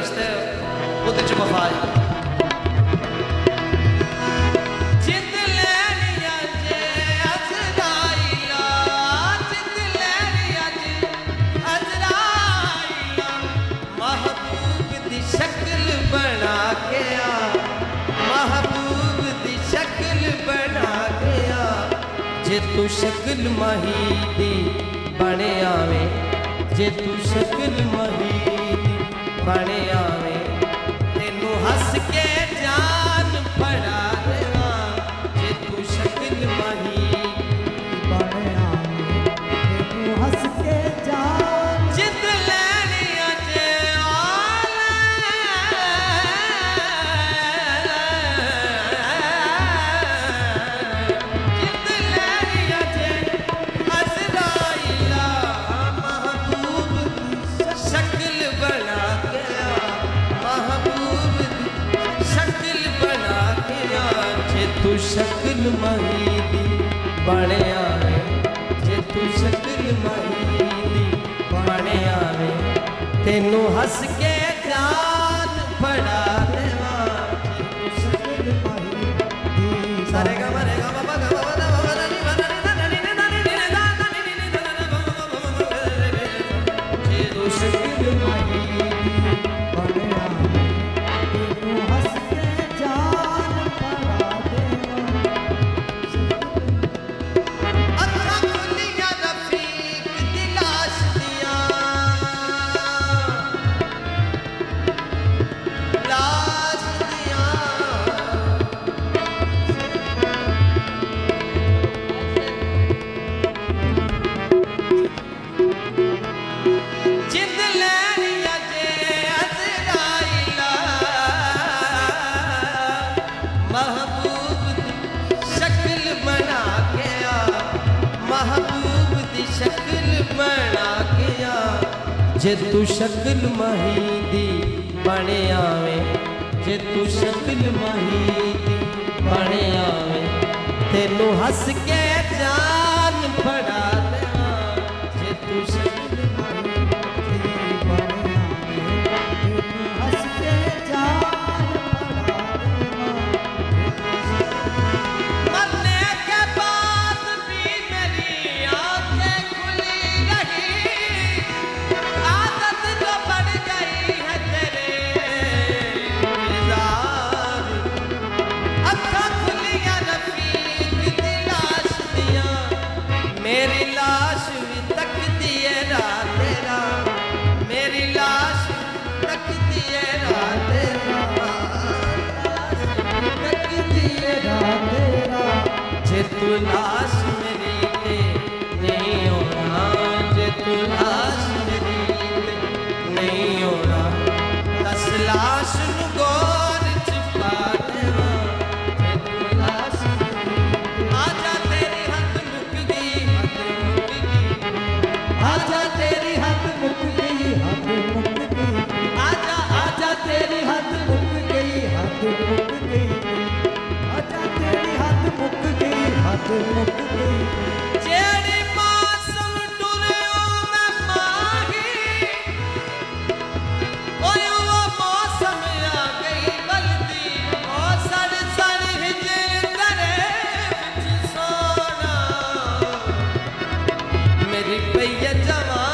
रिश्ता है वो च वफा है। जे तू शक्ल माही दी बने आवे, जे तू शक्ल माही दी बने आवे, तेनू हस के जान पड़ा देवा। जे तू शक्ल माही बने आवे, तेनू हस के जान जिद लेनी अजे तू शक्ल माही दी बने आवे, जे तू शक्ल माही दी बने आवे, तेनू हस के जान पड़ा देवा। तू शक्ल माही दी सारे गा मरे गा बाबा गा बाबा दा बाबा दा नी बना नी दा नी नी दा नी नी दा दा नी नी दा दा जे तू शक्ल माही दी बने आवे, तेनू हस के जान पड़ा देवा। जे तू शक्ल माही दी बने आवे, जे तू शक्ल माही दी बने आवे, तेनू हस के जान पड़ा देवा। जे तू शक्ल माही दी बने आवे, तेनू हस के जान पड़ा देवा। मरने के बाद भी मेरी आंखें खुली रही, मेरी लाश भी तक दिए रात तेरा, मेरी लाश तक दिए रात तेरा, तक दिए रात तेरा। जे तू लाश मेरी ते नहीं होना, जे तू लाश मेरी ते नहीं होना, दस लाश नू गोर छुपा देवा। जे तू लाश आजा तेरी हद मुक गई, आजा तेरी हद मुक गई, हद मुक गई, आजा आजा तेरी हद मुक गई, हद मुक गई, आजा तेरी हद मुक गई, हद मुक गई। जेड़ी मौसम टुरियो मैं माही, ओए वो मौसम आ गई बल्दी, ओ सड़ सड़ हिजे करे विच सोना, मेरी पैया जवान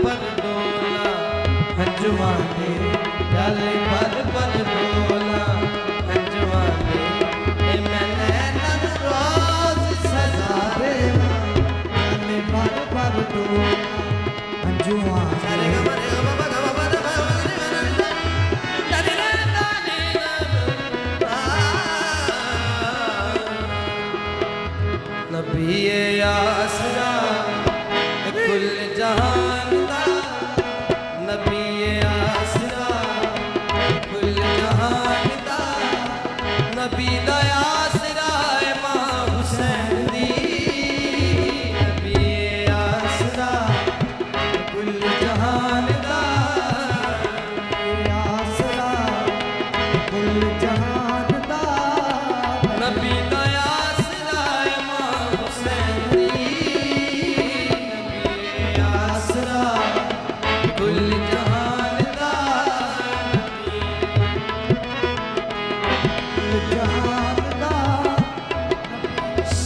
पर डोला हंजुआ दे गल पर डोला हंजुआ दे ए मैंने नन रोज सजा दे गल पर डोला हंजुआ नबी आसरा कुल जहान दा नबी आसरा कुल जहान दा नबी दा आसरा मां हुसैन दी नबी आसरा कुल जहान दा आसरा कुल जहान दा नबी दा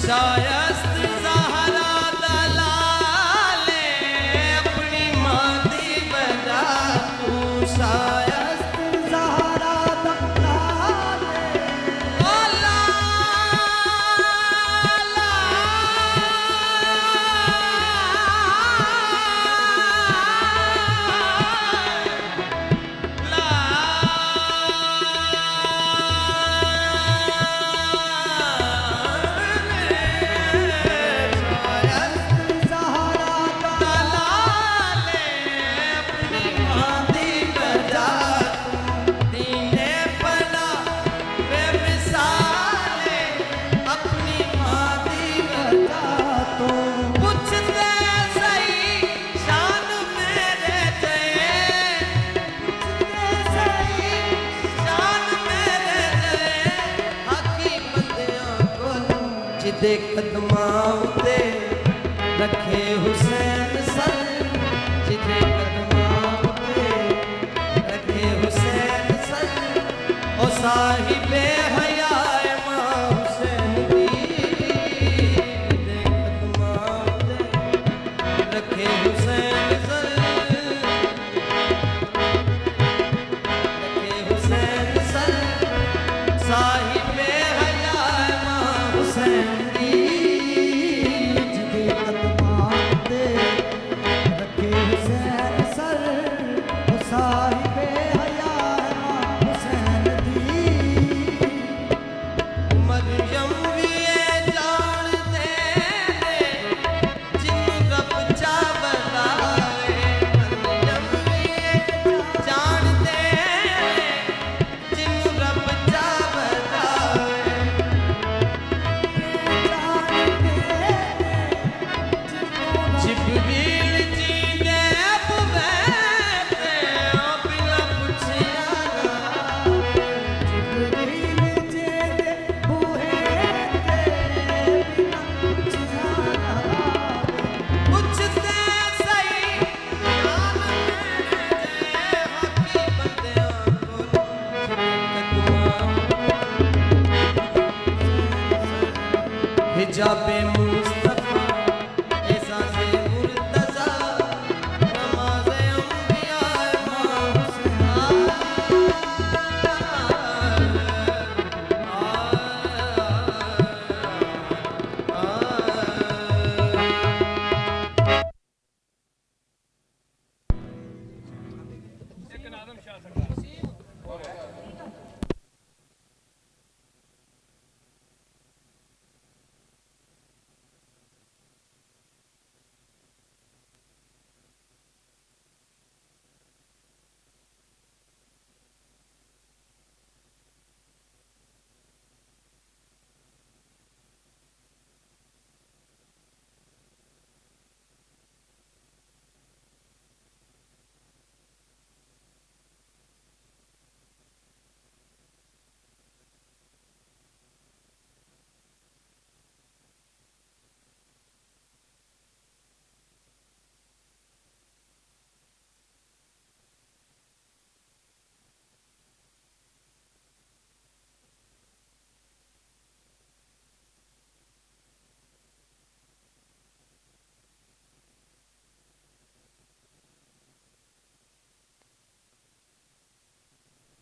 शायस्त ज़हरा दलाले अपनी मां दी बजा तू शायस्त ज़हरा दलाले ओ ला ला जिदे कदमां उते रखे हुसैन सर जिदे कदमां उते रखे हुसैन सर ओ साहिबे हया मां हुसैन दी जिदे कदमां उते रखे हुसैन सर रखे हुसैन सर साहिबे हया मां हुसैन हिजाबे मुस्तफा एहसासे मुर्तजा नमाज़े अंबिया मां हुसैन